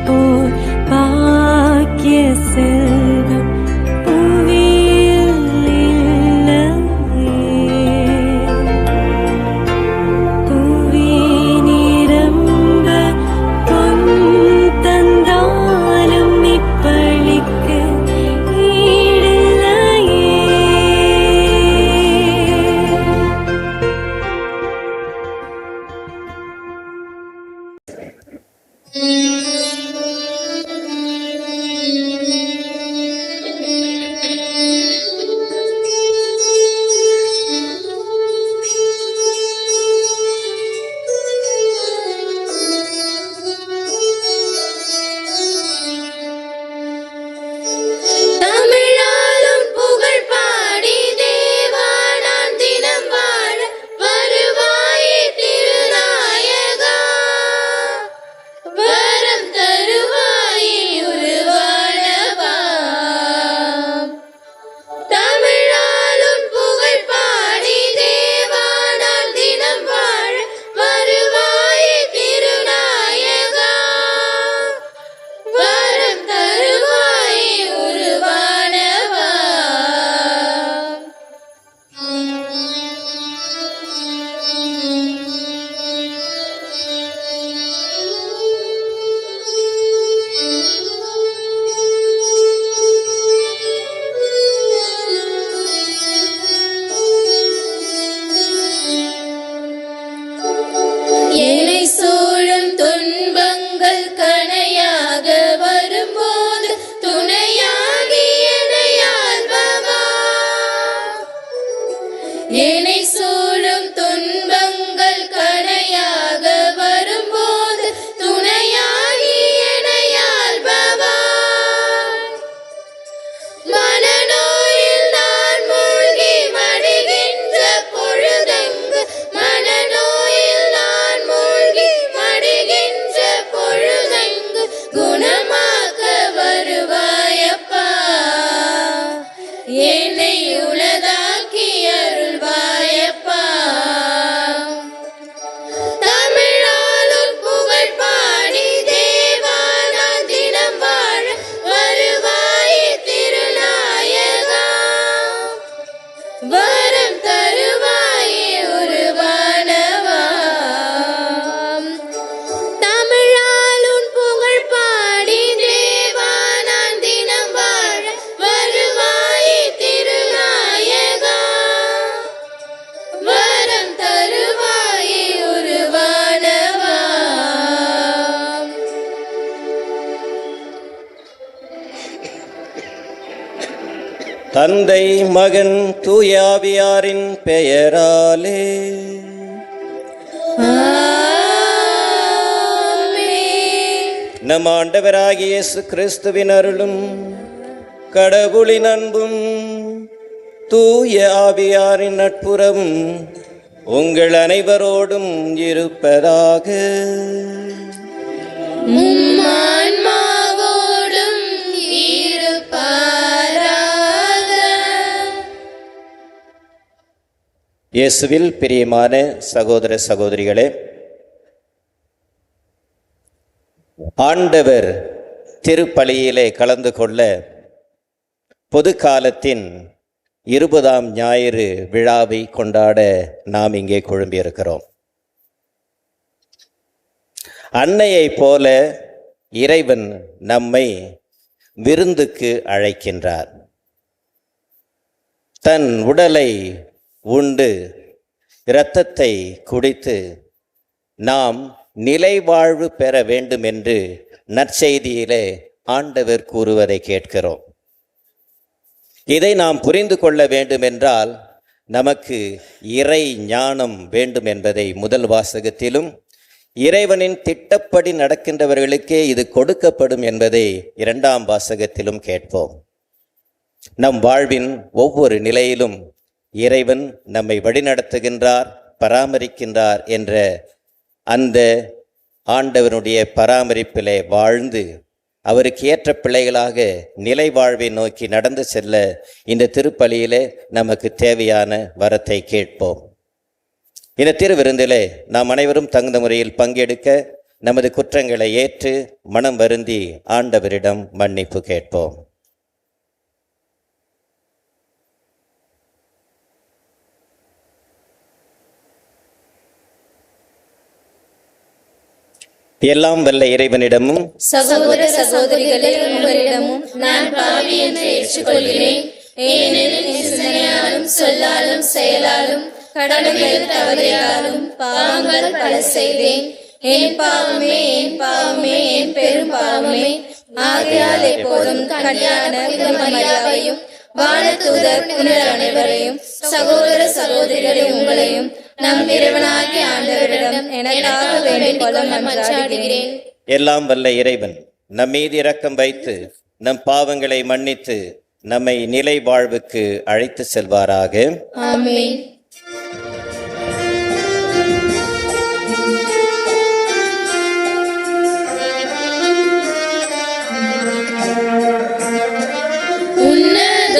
போல் பாக்கிய செல்வம் புவியில் இல்லையே. புவி நிரம்ப பொன் தந்தாலும் இப்பளிக்கு ஈடில்லையே. தமிழாலும் புகழ் பாடி தேவா நான் தினம் வாழ வருவாயே திருநாயகா. வரம் தருவாயே உருவானவா. தமிழாலும் புகழ் பாடி தேவா நான் தினம் வாழ வருவாயே திருநாயகா. வரம் தருவாயே உருவானவா. என்னை சூழும் துன்பங்கள் கணையாக வரும்போது துணையாகி என்னை ஆள்பவா. என்னை சூழும் துன்பங்கள் கணையாக வரும்போது துணையாகி என்னை ஆள்பவா. மனநோயில் நான் மூழ்கி மடிகின்ற பொழுதெங்கு மனநோயில் நான் மூழ்கி மடிகின்ற பொழுதெங்கு குணமாக்க வருவாயப்பா. என்னை உளதாக்கி அருள்வாயப்பா. தமிழாலும் புகழ் பாடி தேவா நான் தினம் வாழ வருவாயே திருநாயகா. வரம் தருவாயே உருவானவா. தமிழாலும் புகழ் பாடி தேவா நான் தினம் வாழ வருவாயே திருநாயகா. வரம் தருவாயே உருவானவா. தந்தை மகன் தூயாவியாரின் பெயராலே ஆமென். நம் ஆண்டவராகிய இயேசு கிறிஸ்துவின் அருளும் கடவுளின் அன்பும் தூய ஆவியாரின் நட்புறவும் உங்கள் அனைவரோடும் இருப்பதாக. உம் ஆன்மாவோடும் இருப்பாராக. இயேசுவில் பிரியமான சகோதர சகோதரிகளே, ஆண்டவர் திருப்பலியிலே கலந்து கொள்ள பொது காலத்தின் 20ஆம் ஞாயிறு விழாவை கொண்டாட நாம் இங்கே குழும்பியிருக்கிறோம். அன்னையைப் போல இறைவன் நம்மை விருந்துக்கு அழைக்கின்றார். தன் உடலை உண்டு இரத்தத்தை குடித்து நாம் நிலை வாழ்வு பெற வேண்டும் என்று நற்செய்தியிலே ஆண்டவர் கூறுவதை கேட்கிறோம். இதை நாம் புரிந்து கொள்ள வேண்டுமென்றால் நமக்கு இறை ஞானம் வேண்டும் என்பதை முதல் வாசகத்திலும், இறைவனின் திட்டப்படி நடக்கின்றவர்களுக்கே இது கொடுக்கப்படும் என்பதை 2ஆம் வாசகத்திலும் கேட்போம். நம் வாழ்வின் ஒவ்வொரு நிலையிலும் இறைவன் நம்மை வழிநடத்துகின்றார், பராமரிக்கின்றார் என்ற அந்த ஆண்டவனுடைய பராமரிப்பிலே வாழ்ந்து அவருக்கு ஏற்ற பிள்ளைகளாக நிலை வாழ்வை நோக்கி நடந்து செல்ல இந்த திருப்பலியிலே நமக்கு தேவையான வரத்தை கேட்போம். இந்த திருவிருந்திலே நாம் அனைவரும் தகுந்த முறையில் பங்கெடுக்க நமது குற்றங்களை ஏற்று மனம் வருந்தி ஆண்டவரிடம் மன்னிப்பு கேட்போம். எல்லாம் வல்ல இறைவனிடமும் சகோதர சகோதரிகளே, உங்களிடமும் நான் பாவி என்று ஏற்றுக்கொள்கிறேன். ஏனெனில் என் சிந்தனையாலும் சொல்லாலும் செயலாலும் கடமையில் தவறியாலும் பாவங்கள் பல செய்தேன். என் பாவமே, என் பாவமே, என் பெரும் பாவமே. ஆகையால் எப்போதும் கன்னியான புனித மரியாவையும் வானதூதர் புனிதர் அனைவரையும் சகோதர சகோதரிகளே உங்களையும் நம் இறைவனாகிய ஆண்டவரிடம் எனக்காக வேண்டிக் கொள்ள மன்றாடுகிறேன். எல்லாம் வல்ல இறைவன் நம் மீது இரக்கம் வைத்து நம் பாவங்களை மன்னித்து நம்மை நிலை வாழ்வுக்கு அழைத்து செல்வாராக. ஆமென்.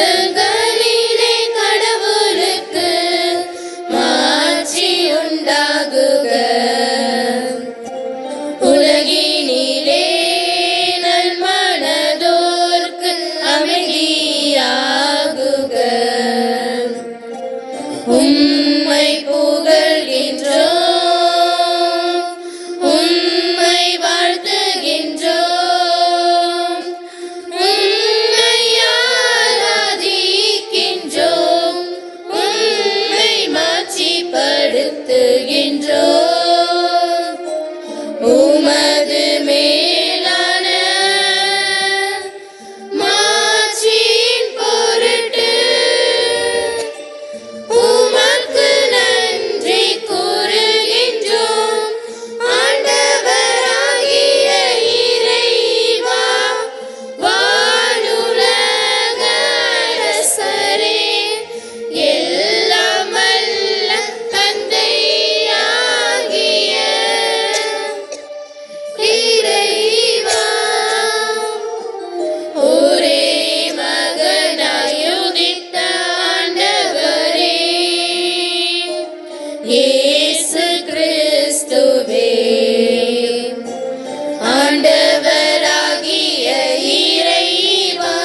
உன்னதங்களிலே கடவுளுக்கு மாட்சி உண்டாகுக. உலகினிலே நல்மனதோர்க்கு அமைதியாகுக. உம்மை புகழ்கின்றோம், உம்மை வாழ்த்துகின்றோம், உம்மை ஆராதிக்கின்றோம், உம்மை மாட்சிப்படுத்துகின்றோம். உமது மேலான மாட்சியின் பொருட்டு உமக்கு நன்றி கூறுகின்றோம். ஆண்டவராகிய இறைவா, வானுலக அரசரே, எல்லாம் வல்ல தந்தையாகிய இறைவா, ஒரே மகனாய் உதித்த ஆண்டவரே, இயேசு கிறிஸ்துவே, ஆண்டவராகிய இறைவா,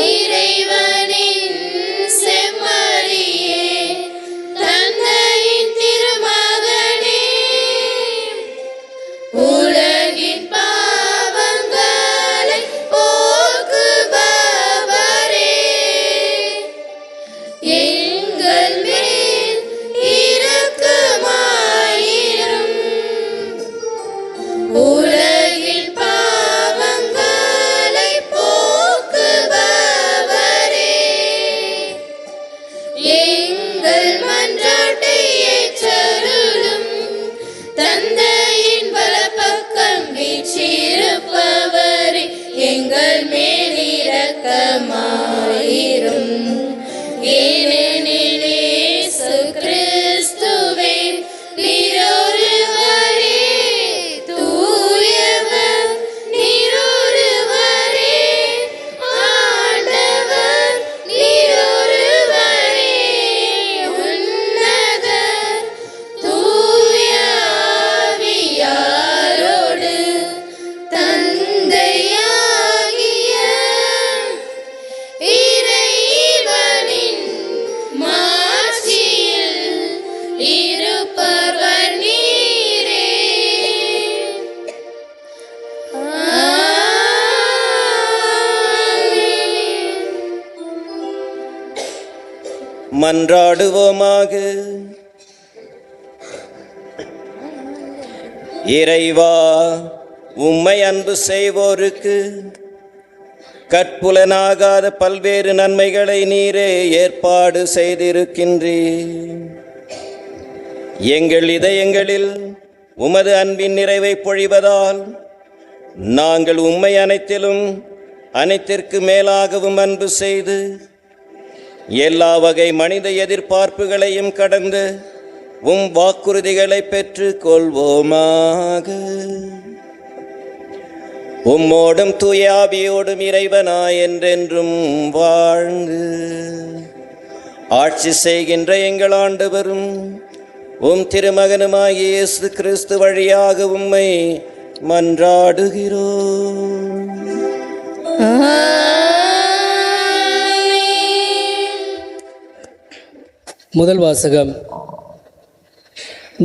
இறைவனின் செம்மறியே, தந்தையின் திருமகனே, உலகின் பாவங்களை போக்குபவரே, எங்கள் மேல் இரக்கமாயிரும். உலகின் பாவங்களை போக்குபவரே, எங்கள் மன்றாட்டை ஏற்றருளும். தந்தையின் வலப்பக்கம் வீற்றிருப்பவரே, எங்கள் மேல் இரக்கமாயிரும். ஏனெனில் இயேசு கிறிஸ்துவே நீரொருவரே தூயவர், நீரொருவரே ஆண்டவர், நீரொருவரே உன்னதர். தூய ஆவியாரோடு தந்தையாகிய இறைவனின் மாட்சியில் இருப்பவர் நீரே. ஆமென். மன்றாடுவோமாக. இறைவா, உம்மை அன்பு செய்வோருக்கு கற்புலனாகாத பல்வேறு நன்மைகளை நீரே ஏற்பாடு செய்திருக்கின்றீர். எங்கள் இதயங்களில் உமது அன்பின் நிறைவை பொழிவதால் நாங்கள் உம்மை அனைத்திலும் அனைத்திற்கு மேலாகவும் அன்பு செய்து எல்லா வகை மனித எதிர்பார்ப்புகளையும் கடந்து உம் வாக்குறுதிகளை பெற்று கொள்வோமாக. உம்மோடும் தூய ஆவியோடும் இறைவனாய் என்றென்றும் வாழ்ந்து ஆட்சி செய்கின்ற எங்கள் ஆண்டவரும் உம் திருமகனுமாகிய இயேசு கிறிஸ்து வழியாக உம்மை மன்றாடுகிறோம். முதல் வாசகம்.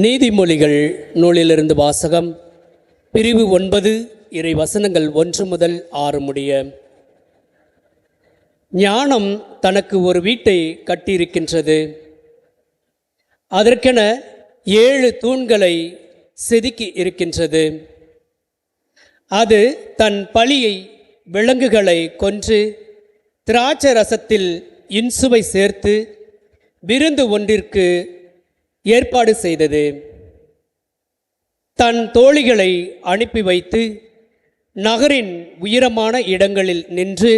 நீதிமொழிகள் நூலிலிருந்து வாசகம். பிரிவு 9 இறை வசனங்கள் 1 முதல் 6 முடிய. ஞானம் தனக்கு ஒரு வீட்டை கட்டியிருக்கின்றது. அதற்கென 7 தூண்களை செதுக்கி இருக்கின்றது. அது தன் பலியை விலங்குகளை கொன்று திராட்சை ரசத்தில் இன்சுவை சேர்த்து விருந்து ஒன்றிற்கு ஏற்பாடு செய்தது. தன் தோழிகளை அனுப்பி வைத்து நகரின் உயரமான இடங்களில் நின்று,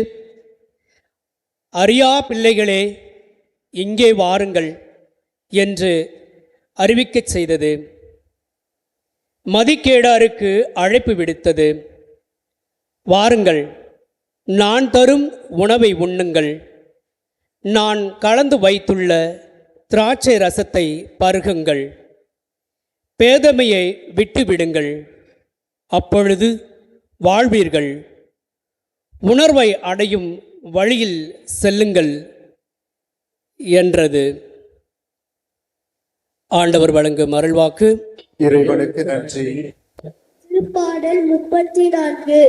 அறியா பிள்ளைகளே இங்கே வாருங்கள் என்று அறிவிக்கச் செய்தது. மதிகேடாருக்கு அழைப்பு விடுத்தது. வாருங்கள், நான் தரும் உணவை உண்ணுங்கள், நான் கலந்து வைத்துள்ள திராட்சை ரசத்தை பருகுங்கள், பேதமையை விட்டுவிடுங்கள், அப்பொழுது வாழ்வீர்கள், உணர்வை அடையும் வழியில் செல்லுங்கள் என்றது. ஆண்டவர் வழங்கும் அருள்வாக்கு. இறைவனுக்கு நன்றி. திருப்பாடல் 34.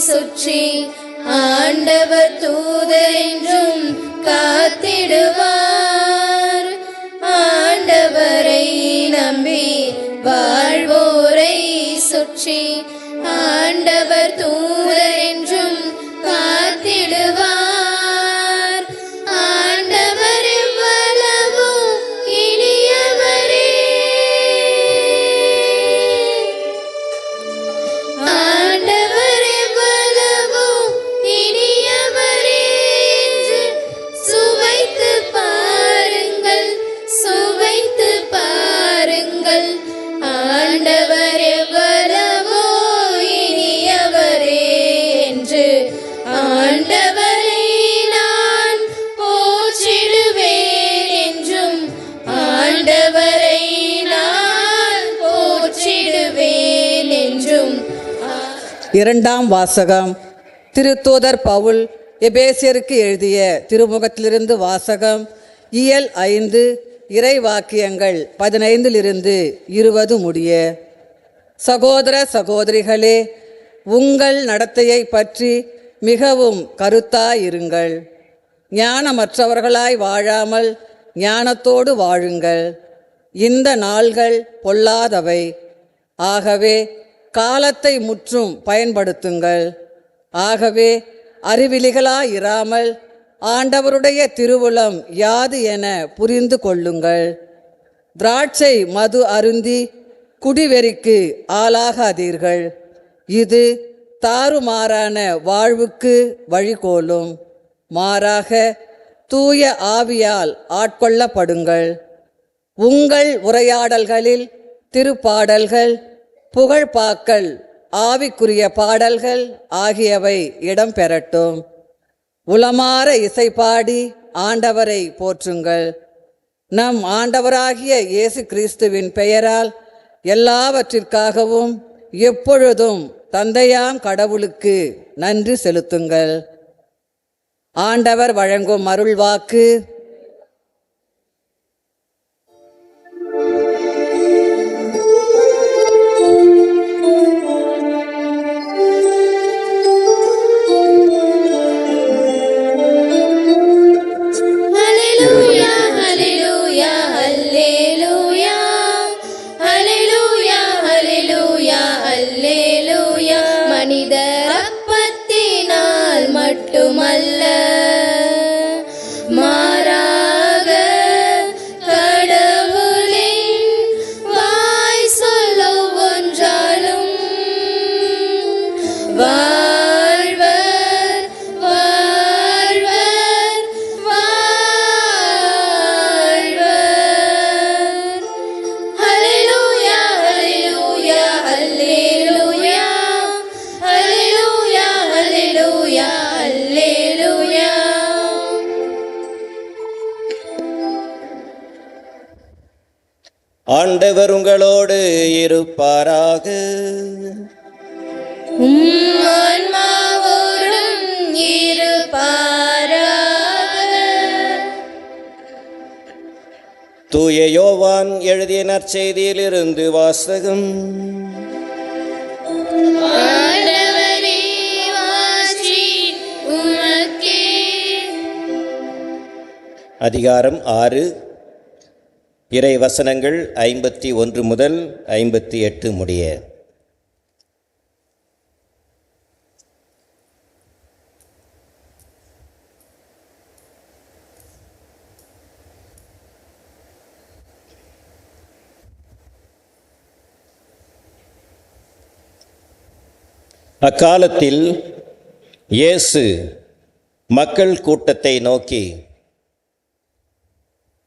சுற்றி ஆண்டவர் தூதர் என்றும் வாழ்வோரை சுற்றி ஆண்டவர் தூதர் என்றும் காத்திடுவார். ஆண்டவர் எவ்வளவோ இனியவரே, ஆண்டவர் எவ்வளவோ இனியவரே என்று சுவைத்து பாருங்கள், சுவைத்து பாருங்கள். ஆண்டவர் எவ்வளவோ இனியவரே என்று ஆண்டவரை நான் போற்றிடுவேன் என்றும் ஆண்டவரை நான் போற்றிடுவேன் என்றும். இரண்டாம் வாசகம். திருத்தூதர் பவுல் எபேசியருக்கு எழுதிய திருமுகத்திலிருந்து வாசகம். இயல் 5 இறை வாக்கியங்கள் 15 20 முடிய. சகோதர சகோதரிகளே, உங்கள் நடத்தையை பற்றி மிகவும் கருத்தாயிருங்கள். ஞானமற்றவர்களாய் வாழாமல் ஞானத்தோடு வாழுங்கள். இந்த நாள்கள் பொல்லாதவை. ஆகவே காலத்தை முற்றும் பயன்படுத்துங்கள். ஆகவே அறிவிலிகளாயிராமல் ஆண்டவருடைய திருவுளம் யாது என புரிந்து கொள்ளுங்கள். திராட்சை மது அருந்தி குடிவெறிக்கு ஆளாகாதீர்கள். இது தாறுமாறான வாழ்வுக்கு வழிகோலும். மாறாக தூய ஆவியால் ஆட்கொள்ளப்படுங்கள். உங்கள் உரையாடல்களில் திருப்பாடல்கள், புகழ்பாக்கள், ஆவிக்குரிய பாடல்கள் ஆகியவை இடம்பெறட்டும். உளமாற இசைப்பாடி ஆண்டவரை போற்றுங்கள். நம் ஆண்டவராகிய இயேசு கிறிஸ்துவின் பெயரால் எல்லாவற்றிற்காகவும் எப்பொழுதும் தந்தையாம் கடவுளுக்கு நன்றி செலுத்துங்கள். ஆண்டவர் வழங்கும் அருள்வாக்கு. மனிதர் அப்பத்தினால் மட்டுமல்ல, மாறாக கடவுளின் வாய் சொல்லும் ஒன்றாலும் வாழ்வர் வாழ்வர் வாழ்வர். ஹல்லேலூயா ஹல்லேலூயா ஹல்லேலூயா ஹல்லேலூயா ஹல்லேலூயா ஹல்லேலூயா. ஆண்டவர் உங்களோடு இருப்பாராக. ஆன்மாவோடும் இருப்பாராக. தூய யோவான் எழுதிய நற்செய்தியிலிருந்து வாசகம். ஆண்டவரே, மாட்சி உமக்கே. அதிகாரம் 6 இறை வசனங்கள் 51 முதல் 58 முடிய. அக்காலத்தில் இயேசு மக்கள் கூட்டத்தை நோக்கி,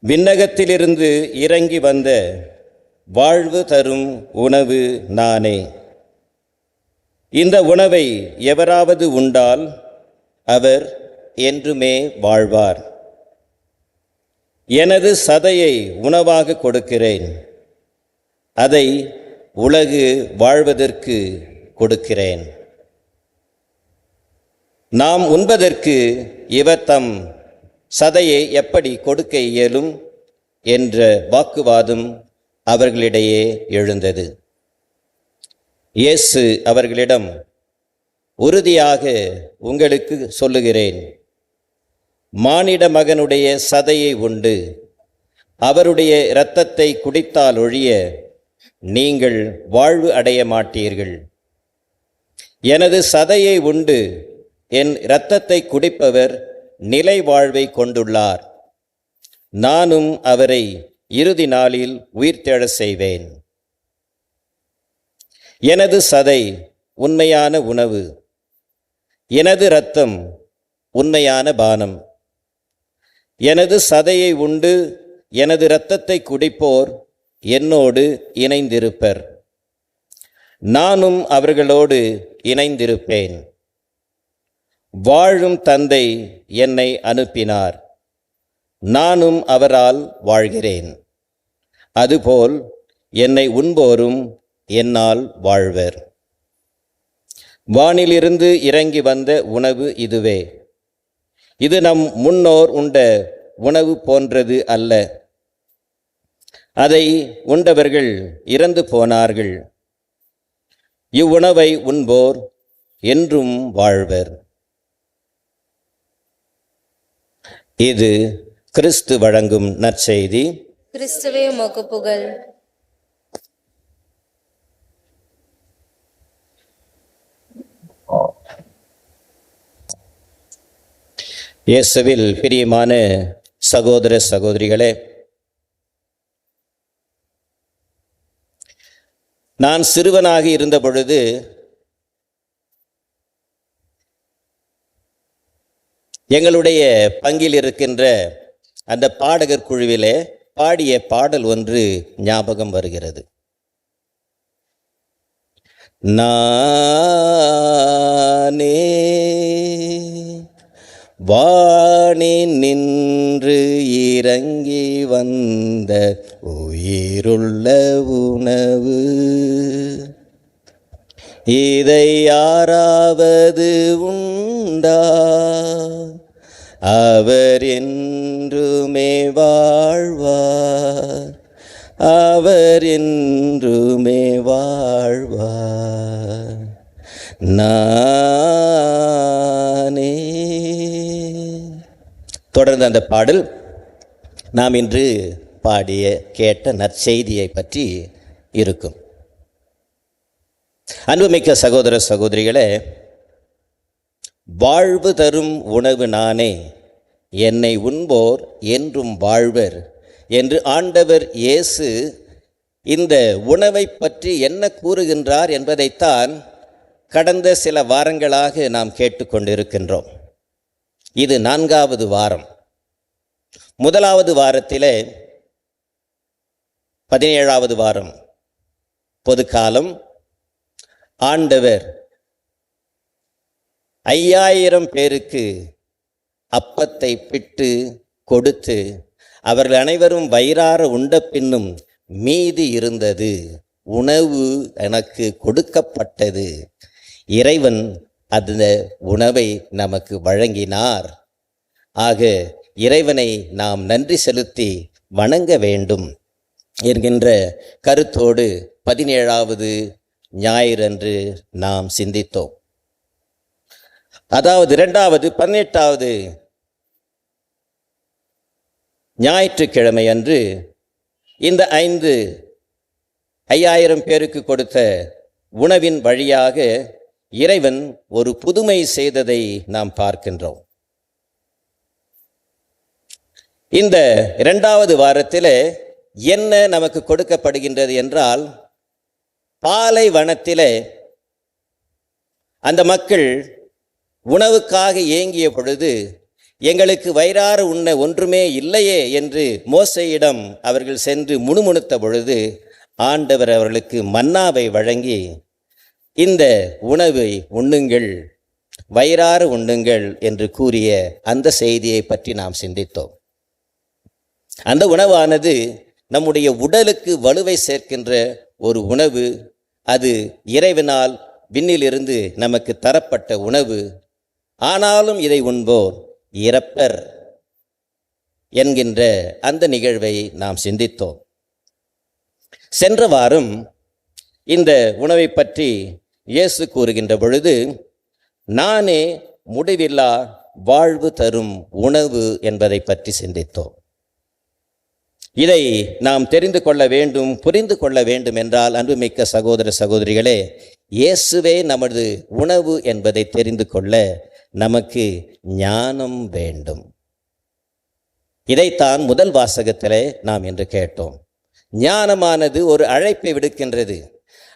விண்ணகத்திலிருந்து இறங்கி வந்த வாழ்வு தரும் உணவு நானே. இந்த உணவை எவராவது உண்டால் அவர் என்றுமே வாழ்வார். எனது சதையை உணவாக கொடுக்கிறேன். அதை உலகு வாழ்வதற்கு கொடுக்கிறேன். நாம் உண்பதற்கு இவர் தம் சதையை எப்படி கொடுக்க இயலும் என்ற வாக்குவாதம் அவர்களிடையே எழுந்தது. இயேசு அவர்களிடம், உறுதியாக உங்களுக்கு சொல்லுகிறேன், மானிட மகனுடைய சதையை உண்டு அவருடைய இரத்தத்தை குடித்தால் ஒழிய நீங்கள் வாழ்வு அடைய மாட்டீர்கள். எனது சதையை உண்டு என் இரத்தத்தை குடிப்பவர் நிலை வாழ்வை கொண்டுள்ளார். நானும் அவரை இறுதி நாளில் உயிர்த்தெழச் செய்வேன். எனது சதை உண்மையான உணவு, எனது இரத்தம் உண்மையான பானம். எனது சதையை உண்டு எனது இரத்தத்தை குடிப்போர் என்னோடு இணைந்திருப்பர். நானும் அவர்களோடு இணைந்திருப்பேன். வாழும் தந்தை என்னை அனுப்பினார். நானும் அவரால் வாழ்கிறேன். அதுபோல் என்னை உண்போரும் என்னால் வாழ்வர். வானிலிருந்து இறங்கி வந்த உணவு இதுவே. இது நம் முன்னோர் உண்ட உணவு போன்றது அல்ல. அதை உண்டவர்கள் இறந்து போனார்கள். இவ்வுணவை உண்போர் என்றும் வாழ்வர். இது கிறிஸ்து வழங்கும் நற்செய்தி. கிறிஸ்துவே உமக்கு புகழ். இயேசுவில் பிரியமான சகோதர சகோதரிகளே, நான் சிறுவனாக இருந்த பொழுது எங்களுடைய பங்கில் இருக்கின்ற அந்த பாடகர் குழுவிலே பாடிய பாடல் ஒன்று ஞாபகம் வருகிறது. நானே வானில் நின்று இறங்கி வந்த உயிருள்ள உணவு, இதை யாராவது உண்டா? அவர் என்றுமே வாழ்வார், அவர் என்றுமே வாழ்வார். நானே. தொடர்ந்து அந்த பாடல் நாம் இன்று பாடிய கேட்ட நற்செய்தியை பற்றி இருக்கும். அன்புமிக்க சகோதர சகோதரிகளே, வாழ்வு தரும் உணவு நானே, என்னை உண்போர் என்றும் வாழ்வர் என்று ஆண்டவர் இயேசு இந்த உணவை பற்றி என்ன கூறுகின்றார் என்பதைத்தான் கடந்த சில வாரங்களாக நாம் கேட்டுக்கொண்டிருக்கின்றோம். இது 4வது வாரம். முதலாவது வாரத்திலே 17வது வாரம் பொதுக்காலம், ஆண்டவர் 5000 பேருக்கு அப்பத்தை பிட்டு கொடுத்து அவர்கள் அனைவரும் வயிறார உண்ட பின்னும் மீதி இருந்தது, உணவு எனக்கு கொடுக்கப்பட்டது. இறைவன் அந்த உணவை நமக்கு வழங்கினார். ஆக இறைவனை நாம் நன்றி செலுத்தி வணங்க வேண்டும் என்கின்ற கருத்தோடு 17வது ஞாயிறன்று நாம் சிந்தித்தோம். அதாவது 18வது ஞாயிற்றுக்கிழமை அன்று இந்த 5000 பேருக்கு கொடுத்த உணவின் வழியாக இறைவன் ஒரு புதுமை செய்ததை நாம் பார்க்கின்றோம். இந்த 2வது வாரத்தில் என்ன நமக்கு கொடுக்கப்படுகின்றது என்றால், பாலைவனத்திலே அந்த மக்கள் உணவுக்காக ஏங்கிய பொழுது எங்களுக்கு வயிறார உண்ண ஒன்றுமே இல்லையே என்று மோசேயிடம் அவர்கள் சென்று முணுமுணுத்த பொழுது ஆண்டவர் அவர்களுக்கு மன்னாவை வழங்கி, இந்த உணவை உண்ணுங்கள், வயிறார உண்ணுங்கள் என்று கூறிய அந்த செய்தியை பற்றி நாம் சிந்தித்தோம். அந்த உணவானது நம்முடைய உடலுக்கு வலுவை சேர்க்கின்ற ஒரு உணவு. அது இறைவனால் விண்ணிலிருந்து நமக்கு தரப்பட்ட உணவு. ஆனாலும் இதை உண்போர் இறப்பர் என்கின்ற அந்த நிகழ்வை நாம் சிந்தித்தோம். சென்ற வாரம் இந்த உணவை பற்றி இயேசு கூறுகின்ற பொழுது, நானே முடிவில்லா வாழ்வு தரும் உணவு என்பதை பற்றி சிந்தித்தோம். இதை நாம் தெரிந்து கொள்ள வேண்டும், புரிந்து கொள்ள வேண்டும் என்றால், அன்புமிக்க சகோதர சகோதரிகளே, இயேசுவே நமது உணவு என்பதை தெரிந்து கொள்ள நமக்கு ஞானம் வேண்டும். இதைத்தான் முதல் வாசகத்திலே நாம் இன்று கேட்டோம். ஞானமானது ஒரு அழைப்பை விடுக்கின்றது.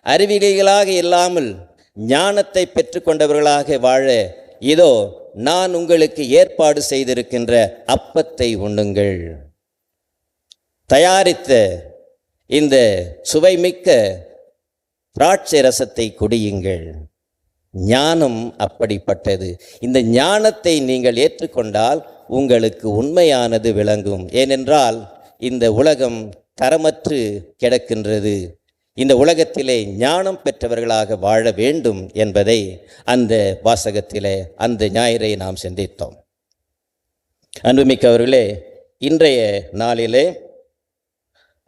அறிவிலிகளாக இல்லாமல் ஞானத்தை பெற்றுக்கொண்டவர்களாக வாழ இதோ நான் உங்களுக்கு ஏற்பாடு செய்திருக்கின்ற அப்பத்தை உண்ணுங்கள், தயாரித்த இந்த சுவைமிக்க திராட்சை ரசத்தை குடியுங்கள். ஞானம் அப்படிப்பட்டது. இந்த ஞானத்தை நீங்கள் ஏற்றுக்கொண்டால் உங்களுக்கு உண்மையானது விளங்கும். ஏனென்றால் இந்த உலகம் தரமற்று கிடக்கின்றது. இந்த உலகத்திலே ஞானம் பெற்றவர்களாக வாழ வேண்டும் என்பதை அந்த வாசகத்திலே அந்த ஞாயிறை நாம் சிந்தித்தோம். அன்புமிக்கவர்களே, இன்றைய நாளிலே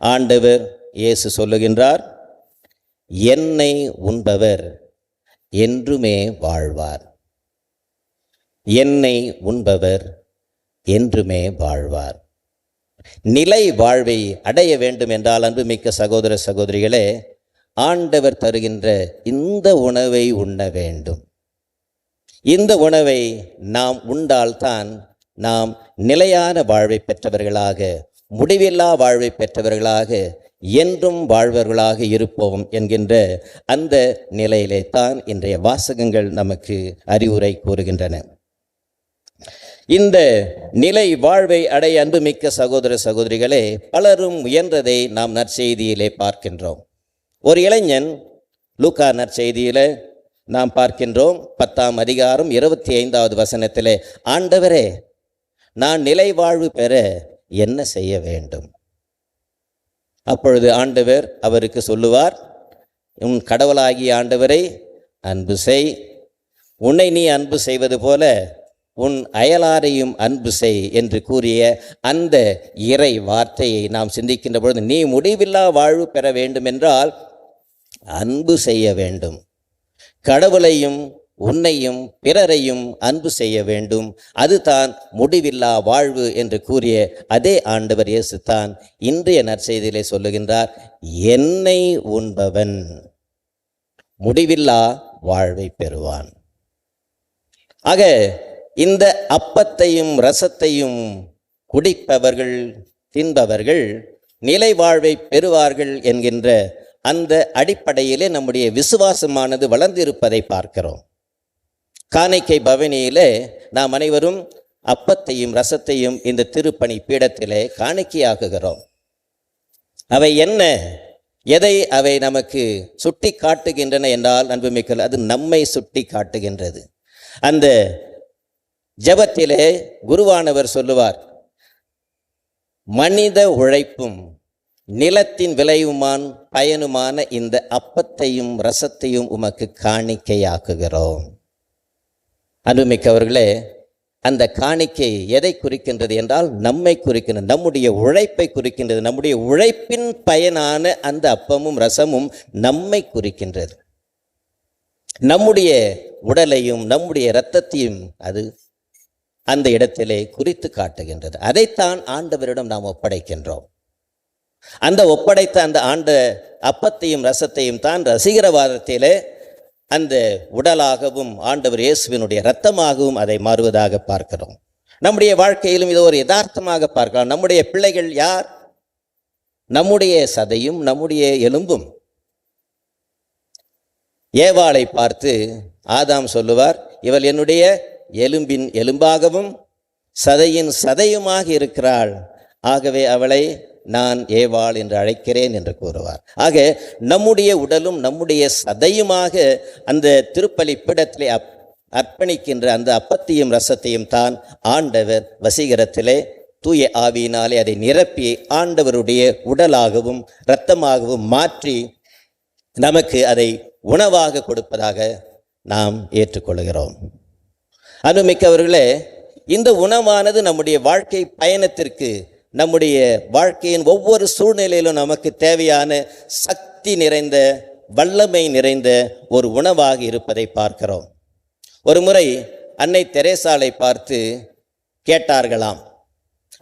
ஆண்டவர் இயேசு சொல்லுகின்றார், என்னை உண்பவர் என்றுமே வாழ்வார். என்னை உண்பவர் என்றுமே வாழ்வார். நிலை வாழ்வை அடைய வேண்டும் என்றால், அன்புமிக்க சகோதர சகோதரிகளே, ஆண்டவர் தருகின்ற இந்த உணவை உண்ண வேண்டும். இந்த உணவை நாம் உண்டால்தான் நாம் நிலையான வாழ்வை பெற்றவர்களாக, முடிவில்லா வாழ்வை பெற்றவர்களாக, என்றும் வாழ்வர்களாக இருப்போம் என்கின்ற அந்த நிலையிலே தான் இன்றைய வாசகங்கள் நமக்கு அறிவுரை கூறுகின்றன. இந்த நிலை வாழ்வை அடைய அன்புமிக்க சகோதர சகோதரிகளே, பலரும் முயன்றதை நாம் நற்செய்தியிலே பார்க்கின்றோம். ஒரு இளைஞன் லூக்கா நற்செய்தியிலே நாம் பார்க்கின்றோம், 10ஆம் அதிகாரம் 25வது வசனத்திலே, ஆண்டவரே, நான் நிலை வாழ்வு பெற என்ன செய்ய வேண்டும்? அப்பொழுது ஆண்டவர் அவருக்கு சொல்லுவார், உன் கடவுளாகிய ஆண்டவரை அன்பு செய், உன்னை நீ அன்பு செய்வது போல உன் அயலாரையும் அன்பு செய் என்று கூறிய அந்த இறை வார்த்தையை நாம் சிந்திக்கின்ற பொழுது, நீ முடிவில்லா வாழ்வு பெற வேண்டும் என்றால் அன்பு செய்ய வேண்டும். கடவுளையும் உன்னையும் பிறரையும் அன்பு செய்ய வேண்டும். அதுதான் முடிவில்லா வாழ்வு என்று கூறிய அதே ஆண்டவர் இயேசு தான் இன்றைய நற்செய்தியிலே சொல்லுகின்றார், என்னை உண்பவன் முடிவில்லா வாழ்வை பெறுவான். ஆக இந்த அப்பத்தையும் ரசத்தையும் குடிப்பவர்கள், தின்பவர்கள் நிலை வாழ்வை பெறுவார்கள் என்கின்ற அந்த அடிப்படையிலே நம்முடைய விசுவாசமானது வளர்ந்திருப்பதை பார்க்கிறோம். காணிக்கை பவனியிலே நாம் அனைவரும் அப்பத்தையும் ரசத்தையும் இந்த திருப்பணி பீடத்திலே காணிக்கையாக்குகிறோம். அவை என்ன, எதை அவை நமக்கு சுட்டி காட்டுகின்றன என்றால், அன்புமிக்க, அது நம்மை சுட்டி காட்டுகின்றது. அந்த ஜெபத்திலே குருவானவர் சொல்லுவார், மனித உழைப்பும் நிலத்தின் விளைவுமான் பயனுமான இந்த அப்பத்தையும் ரசத்தையும் உமக்கு காணிக்கையாக்குகிறோம். அன்புமிக்கவர்களே, அந்த காணிக்கை எதை குறிக்கின்றது என்றால் நம்மை குறிக்கின்றது, நம்முடைய உழைப்பை குறிக்கின்றது. நம்முடைய உழைப்பின் பயனான அந்த அப்பமும் ரசமும் நம்மை குறிக்கின்றது. நம்முடைய உடலையும் நம்முடைய இரத்தத்தையும் அது அந்த இடத்திலே குறித்து காட்டுகின்றது. அதைத்தான் ஆண்டவரிடம் நாம் ஒப்படைக்கின்றோம். அந்த ஒப்படைத்த அந்த அப்பத்தையும் ரசத்தையும் தான் ரசிகரவாதத்திலே அந்த உடலாகவும் ஆண்டவர் இயேசுவினுடைய இரத்தமாகவும் அதை மாறுவதாக பார்க்கிறோம். நம்முடைய வாழ்க்கையிலும் இது ஒரு யதார்த்தமாக பார்க்கலாம். நம்முடைய பிள்ளைகள் யார்? நம்முடைய சதையும் நம்முடைய எலும்பும். ஏவாளை பார்த்து ஆதாம் சொல்லுவார், இவள் என்னுடைய எலும்பின் எலும்பாகவும் சதையின் சதையுமாக இருக்கிறாள், ஆகவே அவளை நான் ஏவாள் என்று அழைக்கிறேன் என்று கூறுவார். ஆக நம்முடைய உடலும் நம்முடைய சதையுமாக அந்த திருப்பலி பீடத்திலே அர்ப்பணிக்கின்ற அந்த அப்பத்தையும் ரசத்தையும் தான் ஆண்டவர் வசீகரத்திலே தூய ஆவியினாலே அதை நிரப்பி ஆண்டவருடைய உடலாகவும் இரத்தமாகவும் மாற்றி நமக்கு அதை உணவாக கொடுப்பதாக நாம் ஏற்றுக்கொள்கிறோம். அன்புமிக்கவர்களே, இந்த உணவானது நம்முடைய வாழ்க்கை பயணத்திற்கு, நம்முடைய வாழ்க்கையின் ஒவ்வொரு சூழ்நிலையிலும் நமக்கு தேவையான சக்தி நிறைந்த, வல்லமை நிறைந்த ஒரு உணவாக இருப்பதை பார்க்கிறோம். ஒரு முறை அன்னை தெரேசாளை பார்த்து கேட்டார்களாம்,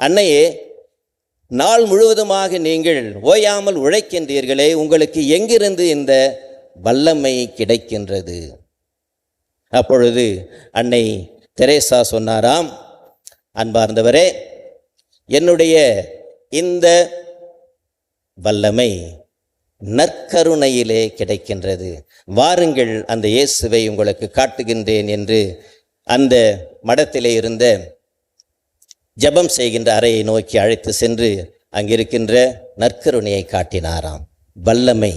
அன்னையே, நாள் முழுவதுமாக நீங்கள் ஓயாமல் உழைக்கின்றீர்களே, உங்களுக்கு எங்கிருந்து இந்த வல்லமை கிடைக்கின்றது? அப்பொழுது அன்னை தெரேசா சொன்னாராம், அன்பார்ந்தவரே, என்னுடைய இந்த வல்லமை நற்கருணையிலே கிடைக்கின்றது. வாருங்கள், அந்த இயேசுவை உங்களுக்கு காட்டுகின்றேன் என்று அந்த மடத்திலே இருந்த ஜெபம் செய்கின்ற அறையை நோக்கி அழைத்து சென்று அங்கிருக்கின்ற நற்கருணையை காட்டினாராம். வல்லமை,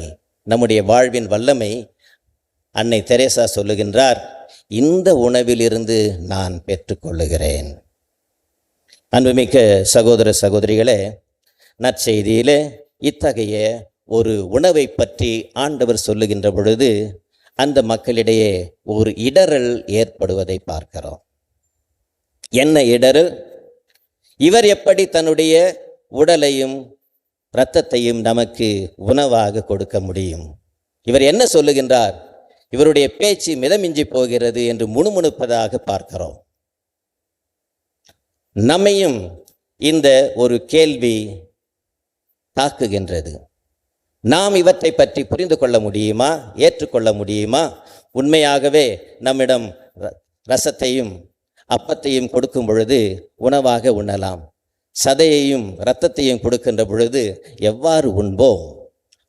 நம்முடைய வாழ்வின் வல்லமை. அன்னை தெரேசா சொல்லுகின்றார், இந்த உணவிலிருந்து நான் பெற்றுக்கொள்ளுகிறேன். அன்புமிக்க சகோதர சகோதரிகளே, நற்செய்தியிலே இத்தகைய ஒரு உணவை பற்றி ஆண்டவர் சொல்லுகின்ற பொழுது அந்த மக்களிடையே ஒரு இடறல் ஏற்படுவதை பார்க்கிறோம். என்ன இடறல்? இவர் எப்படி தன்னுடைய உடலையும் இரத்தத்தையும் நமக்கு உணவாக கொடுக்க முடியும்? இவர் என்ன சொல்லுகின்றார்? இவருடைய பேச்சு மிதமிஞ்சி போகிறது என்று முணுமுணுப்பதாக பார்க்கிறோம். நம்மையும் இந்த ஒரு கேள்வி தாக்குகின்றது. நாம் இவற்றை பற்றி புரிந்து கொள்ள முடியுமா? ஏற்றுக்கொள்ள முடியுமா? உண்மையாகவே நம்மிடம் ரசத்தையும் அப்பத்தையும் கொடுக்கும் பொழுது உணவாக உண்ணலாம், சதையையும் இரத்தத்தையும் கொடுக்கின்ற பொழுது எவ்வாறு உண்போம்?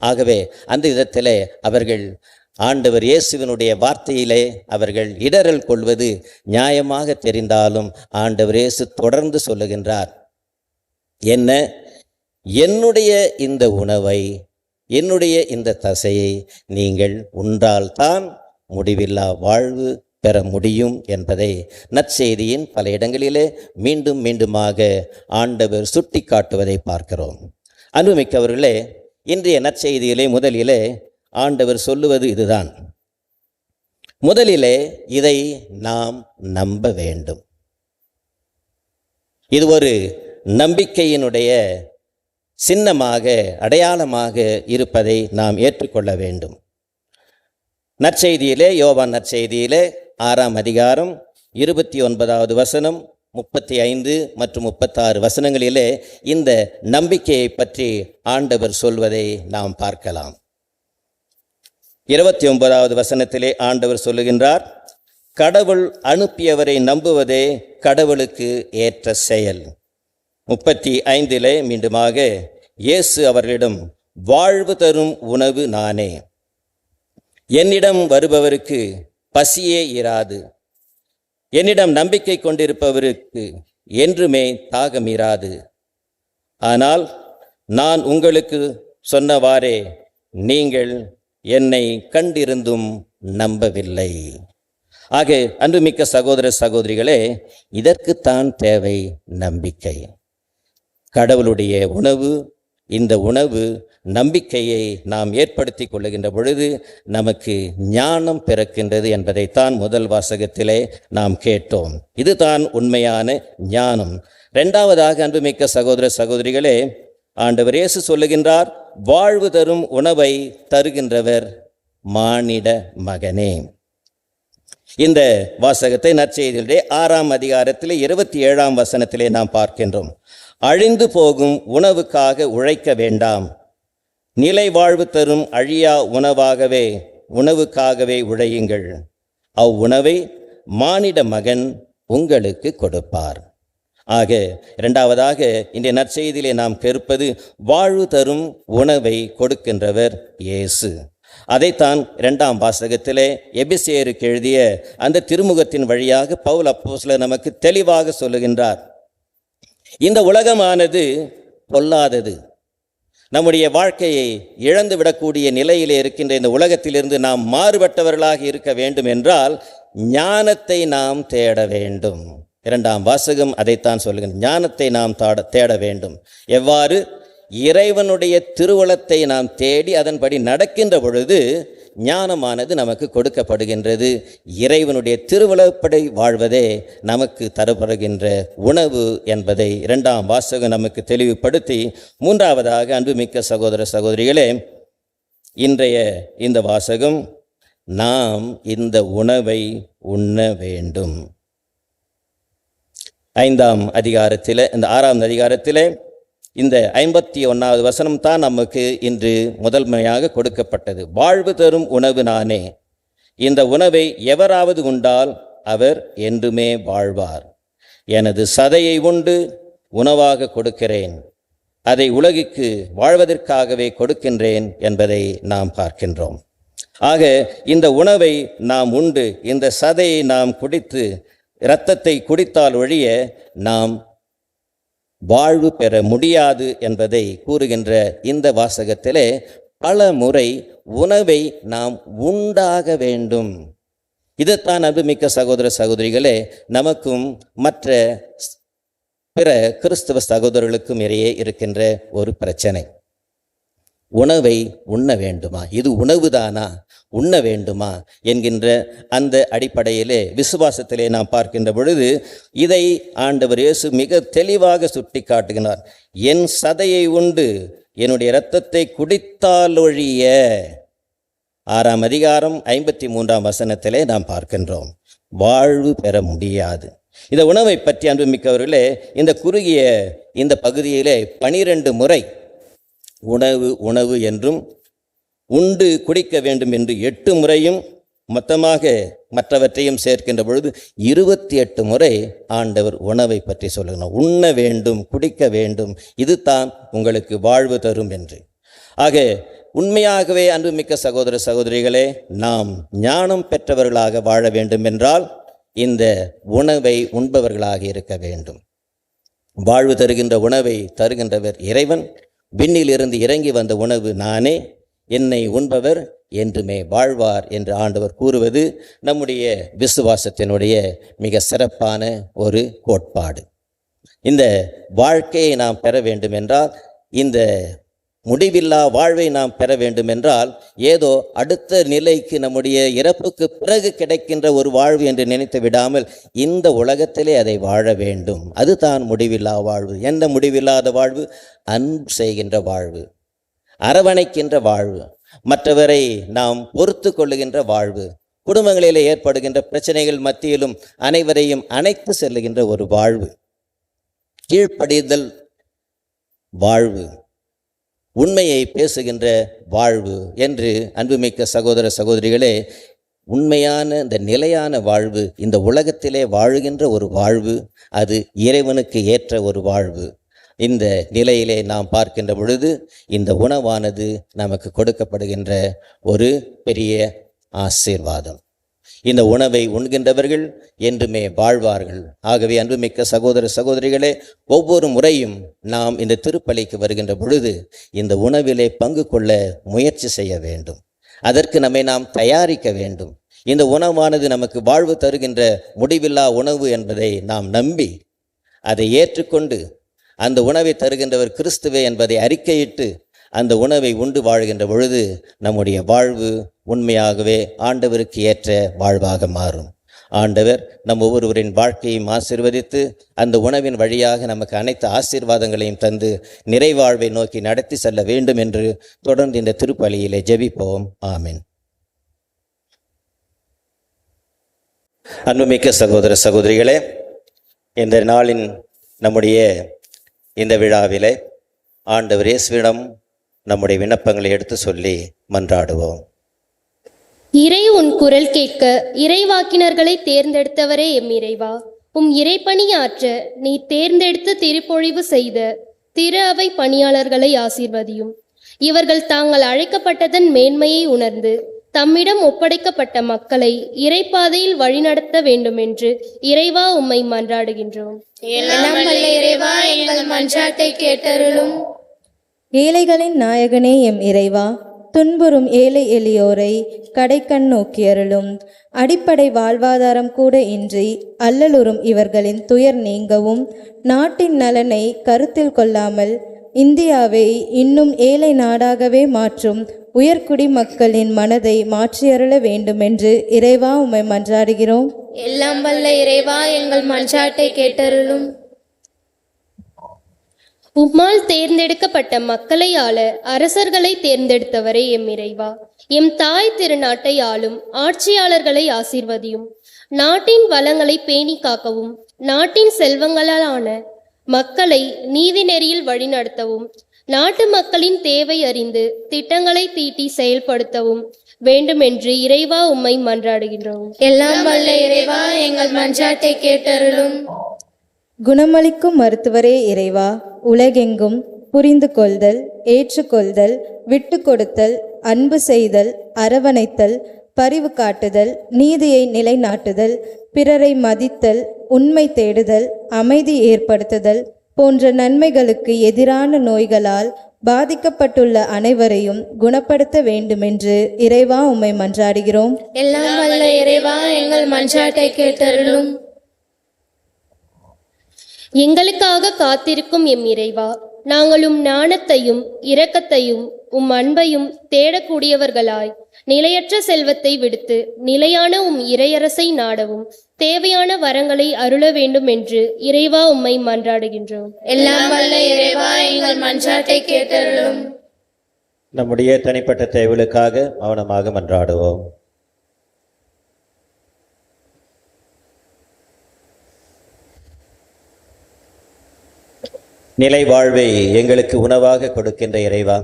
ஆகவே அந்த விதத்திலே அவர்கள் ஆண்டவர் இயேசுவினுடைய வார்த்தையிலே அவர்கள் இடறல் கொள்வது நியாயமாக தெரிந்தாலும் ஆண்டவர் இயேசு தொடர்ந்து சொல்லுகின்றார், என்ன, என்னுடைய இந்த உணவை, என்னுடைய இந்த தசையை நீங்கள் உண்டால்தான் முடிவில்லா வாழ்வு பெற முடியும் என்பதை நற்செய்தியின் பல இடங்களிலே மீண்டும் மீண்டுமாக ஆண்டவர் சுட்டி காட்டுவதை பார்க்கிறோம். அன்புமிக்கவர்களே, இன்றைய நற்செய்தியிலே முதலிலே ஆண்டவர் சொல்லுவது இதுதான். முதலிலே இதை நாம் நம்ப வேண்டும். இது ஒரு நம்பிக்கையினுடைய சின்னமாக, அடையாளமாக இருப்பதை நாம் ஏற்றுக்கொள்ள வேண்டும். நற்செய்தியிலே, யோவான் நற்செய்தியிலே 6ஆம் அதிகாரம் 29வது வசனம், 35 மற்றும் 36 வசனங்களிலே இந்த நம்பிக்கையை பற்றி ஆண்டவர் சொல்வதை நாம் பார்க்கலாம். 29வது வசனத்திலே ஆண்டவர் சொல்லுகின்றார், கடவுள் அனுப்பியவரை நம்புவதே கடவுளுக்கு ஏற்ற செயல். 35லே மீண்டுமாக இயேசு அவர்களிடம், வாழ்வு தரும் உணவு நானே, என்னிடம் வருபவருக்கு பசியே இராது, என்னிடம் நம்பிக்கை கொண்டிருப்பவருக்கு என்றுமே தாகம் இராது. ஆனால் நான் உங்களுக்கு சொன்னவாறே நீங்கள் என்னை கண்டிருந்தும் நம்பவில்லை. ஆக அன்புமிக்க சகோதர சகோதரிகளே, இதற்குத்தான் தேவை நம்பிக்கை. கடவுளுடைய உணவு, இந்த உணவு நம்பிக்கையை நாம் ஏற்படுத்தி கொள்ளுகின்ற பொழுது நமக்கு ஞானம் பிறக்கின்றது என்பதைத்தான் முதல் வாசகத்திலே நாம் கேட்டோம். இதுதான் உண்மையான ஞானம். இரண்டாவதாக அன்புமிக்க சகோதர சகோதரிகளே, ஆண்டவர் இயேசு சொல்லுகின்றார், வாழ்வு தரும் உணவை தருகின்றவர் மானிட மகனே. இந்த வாசகத்தை நற்செய்தியிலே 6ஆம் அதிகாரத்திலே 27ஆம் வசனத்திலே நாம் பார்க்கின்றோம். அழிந்து போகும் உணவுக்காக உழைக்க வேண்டாம், நிலை வாழ்வு தரும் அழியா உணவுக்காகவே உழையுங்கள், அவ்வுணவை மானிட மகன் உங்களுக்கு கொடுப்பார். ஆக இரண்டாவதாக இன்றைய நற்செய்தியிலே நாம் கேட்பது, வாழ்வு தரும் உணவை கொடுக்கின்றவர் இயேசு. அதைத்தான் 2ஆம் வாசகத்திலே எபிசேருக்கு எழுதிய அந்த திருமுகத்தின் வழியாக பவுல் அப்போஸ்தலர் நமக்கு தெளிவாக சொல்லுகின்றார். இந்த உலகமானது பொல்லாதது. நம்முடைய வாழ்க்கையை இழந்து விடக்கூடிய நிலையிலே இருக்கின்ற இந்த உலகத்திலிருந்து நாம் மாறுபட்டவர்களாக இருக்க வேண்டும் என்றால் ஞானத்தை நாம் தேட வேண்டும். 2ஆம் வாசகம் அதைத்தான் சொல்லுகின்ற, ஞானத்தை நாம் தேட வேண்டும். எவ்வாறு? இறைவனுடைய திருவுளத்தை நாம் தேடி அதன்படி நடக்கின்ற பொழுது ஞானமானது நமக்கு கொடுக்கப்படுகின்றது. இறைவனுடைய திருவுளப்படி வாழ்வதே நமக்கு தரப்படுகின்ற உணவு என்பதை 2ஆம் வாசகம் நமக்கு தெளிவுபடுத்தி, மூன்றாவதாக அன்புமிக்க சகோதர சகோதரிகளே, இன்றைய இந்த வாசகம், நாம் இந்த உணவை உண்ண வேண்டும். 5ஆம் அதிகாரத்திலே, இந்த 6ஆம் அதிகாரத்திலே இந்த 51வது வசனம் தான் நமக்கு இன்று முதன்மையாக கொடுக்கப்பட்டது. வாழ்வு தரும் உணவு நானே, இந்த உணவை எவராவது உண்டால் அவர் என்றுமே வாழ்வார். எனது சதையை உண்டு உணவாக கொடுக்கிறேன், அதை உலகுக்கு வாழ்வதற்காகவே கொடுக்கின்றேன் என்பதை நாம் பார்க்கின்றோம். ஆக இந்த உணவை நாம் உண்டு, இந்த சதையை நாம் குடித்து இரத்தத்தை குடித்தால் ஒழிய நாம் வாழ்வு பெற முடியாது என்பதை கூறுகின்ற இந்த வாசகத்திலே பல முறை உணவை நாம் உண்டாக வேண்டும். இதைத்தான் அன்புமிக்க சகோதர சகோதரிகளே நமக்கும் மற்ற பிற கிறிஸ்தவ சகோதரர்களுக்கும் இடையே இருக்கின்ற ஒரு பிரச்சனை. உணவை உண்ண வேண்டுமா, இது உணவுதானா, உண்ண வேண்டுமா என்கின்ற அந்த அடிப்படையிலே விசுவாசத்திலே நாம் பார்க்கின்ற பொழுது இதை ஆண்டவர் இயேசு மிக தெளிவாக சுட்டி காட்டுகிறார். என் சதையை உண்டு என்னுடைய இரத்தத்தை குடித்தாலொழிய, 6ஆம் அதிகாரம் 53ஆம் வசனத்திலே நாம் பார்க்கின்றோம், வாழ்வு பெற முடியாது. இந்த உணவை பற்றி அன்புமிக்கவர்களே இந்த குறுகிய இந்த பகுதியிலே 12 முறை உணவு உணவு என்றும் உண்டு குடிக்க வேண்டும் என்று 8 முறையும் மொத்தமாக மற்றவற்றையும் சேர்க்கின்ற பொழுது 28 முறை ஆண்டவர் உணவை பற்றி சொல்லுகிறார். உண்ண வேண்டும், குடிக்க வேண்டும், இது தான் உங்களுக்கு வாழ்வு தரும் என்று. ஆக உண்மையாகவே அன்புமிக்க சகோதர சகோதரிகளே நாம் ஞானம் பெற்றவர்களாக வாழ வேண்டும் என்றால் இந்த உணவை உண்பவர்களாக இருக்க வேண்டும். வாழ்வு தருகின்ற உணவை தருகின்றவர் இறைவன். விண்ணிலிருந்து இறங்கி வந்த உணவு நானே, என்னை உண்பவர் என்றுமே வாழ்வார் என்று ஆண்டவர் கூறுவது நம்முடைய விசுவாசத்தினுடைய மிக சிறப்பான ஒரு கோட்பாடு. இந்த வாழ்க்கையை நாம் பெற வேண்டும் என்றால், இந்த முடிவில்லா வாழ்வை நாம் பெற வேண்டும் என்றால், ஏதோ அடுத்த நிலைக்கு நம்முடைய இறப்புக்கு பிறகு கிடைக்கின்ற ஒரு வாழ்வு என்று நினைத்து விடாமல் இந்த உலகத்திலே அதை வாழ வேண்டும். அதுதான் முடிவில்லா வாழ்வு. எந்த முடிவில்லாத வாழ்வு? அன்பு செய்கின்ற வாழ்வு, அரவணைக்கின்ற வாழ்வு, மற்றவரை நாம் பொறுத்து கொள்ளுகின்ற வாழ்வு, குடும்பங்களிலே ஏற்படுகின்ற பிரச்சனைகள் மத்தியிலும் அனைவரையும் அணைத்து செல்லுகின்ற ஒரு வாழ்வு, கீழ்ப்படிதல் வாழ்வு, உண்மையை பேசுகின்ற வாழ்வு என்று அன்புமிக்க சகோதர சகோதரிகளே உண்மையான இந்த நிலையான வாழ்வு, இந்த உலகத்திலே வாழுகின்ற ஒரு வாழ்வு, அது இறைவனுக்கு ஏற்ற ஒரு வாழ்வு. இந்த நிலையிலே நாம் பார்க்கின்ற பொழுது இந்த உணவானது நமக்கு கொடுக்கப்படுகின்ற ஒரு பெரிய ஆசீர்வாதம். இந்த உணவை உண்கின்றவர்கள் என்றுமே வாழ்வார்கள். ஆகவே அன்புமிக்க சகோதர சகோதரிகளே ஒவ்வொரு முறையும் நாம் இந்த திருப்பலிக்கு வருகின்ற பொழுது இந்த உணவிலே பங்கு கொள்ள முயற்சி செய்ய வேண்டும். அதற்கு நம்மை நாம் தயாரிக்க வேண்டும். இந்த உணவானது நமக்கு வாழ்வு தருகின்ற முடிவில்லா உணவு என்பதை நாம் நம்பி அதை ஏற்றுக்கொண்டு அந்த உணவை தருகின்றவர் கிறிஸ்துவே என்பதை அறிக்கையிட்டு அந்த உணவை உண்டு வாழ்கின்ற பொழுது நம்முடைய வாழ்வு உண்மையாகவே ஆண்டவருக்கு ஏற்ற வாழ்வாக மாறும். ஆண்டவர் நம் ஒவ்வொருவரின் வாழ்க்கையும் ஆசீர்வதித்து அந்த உணவின் வழியாக நமக்கு அனைத்து ஆசீர்வாதங்களையும் தந்து நிறைவாழ்வை நோக்கி நடத்தி செல்ல வேண்டும் என்று தொடர்ந்து இந்த திருப்பலியிலே ஜெபிப்போம். ஆமென். அன்புமிக்க சகோதர சகோதரிகளே, இந்த நாளின் நம்முடைய இந்த விழாவிலே ஆண்டவர் இயேசுவிடம் நம்முடைய விண்ணப்பங்களை எடுத்து சொல்லி மன்றாடுவோம். இறை உன் குரல் கேட்க இறைவாக்கினர்களை தேர்ந்தெடுத்தவரே எம் இறைவா, உம் இறைப்பணியாற்ற நீ தேர்ந்தெடுத்து திருப்பொழிவு செய்த திரு அவை பணியாளர்களை ஆசீர்வதியும். இவர்கள் தாங்கள் அழைக்கப்பட்டதன் மேன்மையை உணர்ந்து தம்மிடம் ஒப்படைக்கப்பட்ட மக்களை இறைப்பாதையில் வழிநடத்த வேண்டும் என்று இறைவா உம்மை மன்றாடுகின்றோம். இறைவா எங்கள் மன்றாட்டை கேட்டருளும். ஏழைகளின் நாயகனே எம் இறைவா, துன்புறும் ஏழை எளியோரை கடைக்கண் நோக்கியருளும். அடிப்படை வாழ்வாதாரம் கூட இன்றி அல்லலுறும் இவர்களின் துயர் நீங்கவும், நாட்டின் நலனை கருத்தில் கொள்ளாமல் இந்தியாவை இன்னும் ஏழை நாடாகவே மாற்றும் உயர்குடி மக்களின் மனதை மாற்றியருள வேண்டுமென்று இறைவா உம்மை மன்றாடுகிறோம். எல்லாம் வல்ல இறைவா எங்கள் மன்றாட்டை கேட்டருளும். உம்மால் தேர்ந்தெடுக்கப்பட்ட மக்களை ஆள அரசர்களை தேர்ந்தெடுத்தவரே எம் இறைவா, எம் தாய் திருநாட்டை ஆளும் ஆட்சியாளர்களை ஆசீர்வதியும். நாட்டின் வளங்களை பேணி காக்கவும் நாட்டின் செல்வங்களாலான மக்களை நீதி நெறியில் வழிநடத்தவும் நாட்டு மக்களின் தேவை அறிந்து திட்டங்களை தீட்டி செயல்படுத்தவும் வேண்டுமென்று இறைவா உம்மை மன்றாடுகின்றோம். எல்லாம் வல்ல இறைவா எங்கள் மன்றாட்டை கேட்டருளும். குணமளிக்கும் மருத்துவரே இறைவா, உலகெங்கும் புரிந்து கொள்தல், ஏற்றுக்கொள்தல், விட்டு கொடுத்தல், அன்பு செய்தல், அரவணைத்தல், பரிவு காட்டுதல், நீதியை நிலைநாட்டுதல், பிறரை மதித்தல், உண்மை தேடுதல், அமைதி ஏற்படுத்துதல் போன்ற நன்மைகளுக்கு எதிரான நோய்களால் பாதிக்கப்பட்டுள்ள அனைவரையும் குணப்படுத்த வேண்டுமென்று இறைவா உம்மை மன்றாடுகிறோம். எல்லாம் வல்ல இறைவா எங்கள் மன்றாட்டை கேட்டருளும். எங்களுக்காக காத்திருக்கும் எம் இறைவா, நாங்களும் ஞானத்தையும் இரக்கத்தையும் உம் அன்பையும் தேடக்கூடியவர்களாய் நிலையற்ற செல்வத்தை விடுத்து நிலையான உம் இறையரசை நாடவும் தேவையான வரங்களை அருள வேண்டும் என்று இறைவா உம்மை மன்றாடுகின்றோம். எல்லாம் வல்ல இறைவா எங்கள் மன்றாட்டை கேட்டருளும். நம்முடைய தனிப்பட்ட தேவைகளுக்காக மௌனமாக மன்றாடுவோம். நிலை வாழ்வை எங்களுக்கு உணவாக கொடுக்கின்ற இறைவா,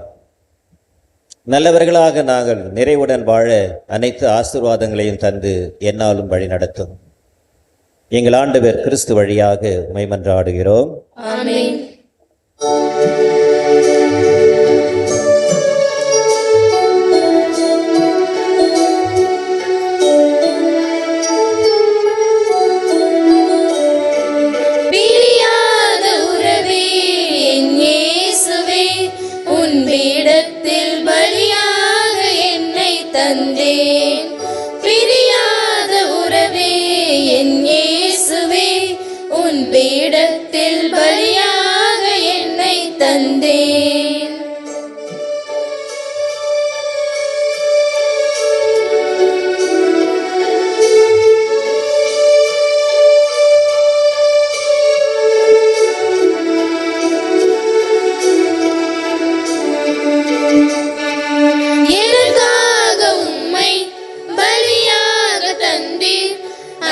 நல்லவர்களாக நாங்கள் நிறைவுடன் வாழ அனைத்து ஆசீர்வாதங்களையும் தந்து எந்நாளும் வழி நடத்தும். எங்கள் ஆண்டவர் கிறிஸ்து வழியாக உம்மை மன்றாடுகிறோம். ஆமென். பிரியாத உறவே என் இயேசுவே, உன் பீடத்தில் பலியாக என்னை தந்தேன்.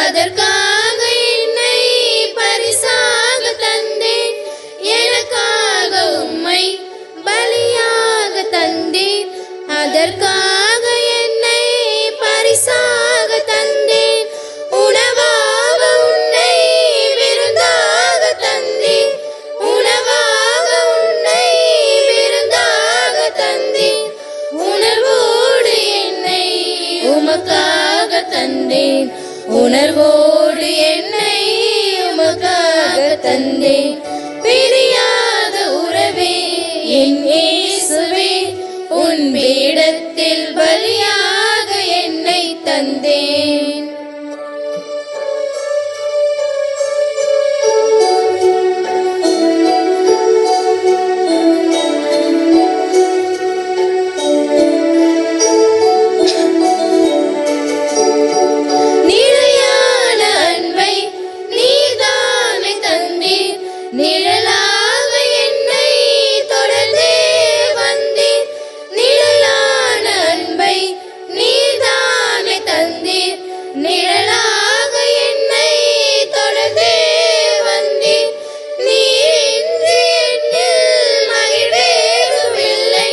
அதற்காக என்னை பரிசாக தந்தேன், எனக்காக உம்மை பலியாக தந்தேன். அதற்காக என்னை பரிசாக தந்தேன், உணவாக உன்னை விருந்தாக தந்தேன், உணவாக உன்னை விருந்தாக தந்தேன். உணர்வோடு என்னை உமக்காக தந்தேன், உணர்வோடு என்னை உமக்காக தந்தேன். பிரியாத உறவே என் இயேசுவே, உன் பீடத்தில் பலியாக என்னை தந்தேன். நிழலாக என்னை தொடர்ந்தே வந்தீர், நிழலான அன்பை நீதானே தந்தீர். நிழலாக என்னை தொடர்ந்தே வந்தீர், நீரின்றி என்னில் மகிழ்வேதுமில்லை,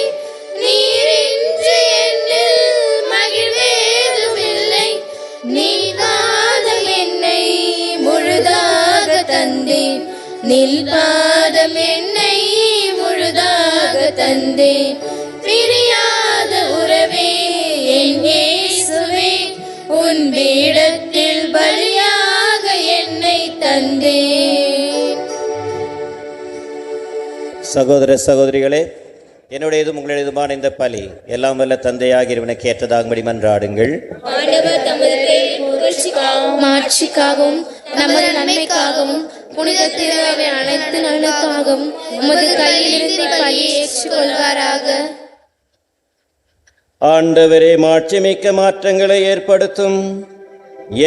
நீரின்றி என்னில் மகிழ்வேதுமில்லை. நீதானம் என்னை முழுதாக தந்தீர், நில்பாதம் என்னை முழுதாக தந்தேன். பிரியாத உறவே என் இயேசுவே, உன் பீடத்தில் பலியாக என்னை தந்தேன். சகோதர சகோதரிகளே, என்னுடையதும் உங்களுடையதுமான இந்த பலி எல்லாம் வல்ல தந்தையாக இறைவனுக்கு ஏற்றதாகும்படி மன்றாடுங்கள். ஆண்டவர் தமது புகழ்ச்சிக்காகவும் மாட்சிக்காகவும் நமது நன்மைக்காகவும் புனித திருவை அனைத்து நலனுக்காகவும் உமது கையிலிருந்து பலியை ஏற்றுக்கொள்வாராக. ஆண்டவரே, மாட்சிமிக்க மாற்றங்களை ஏற்படுத்தும்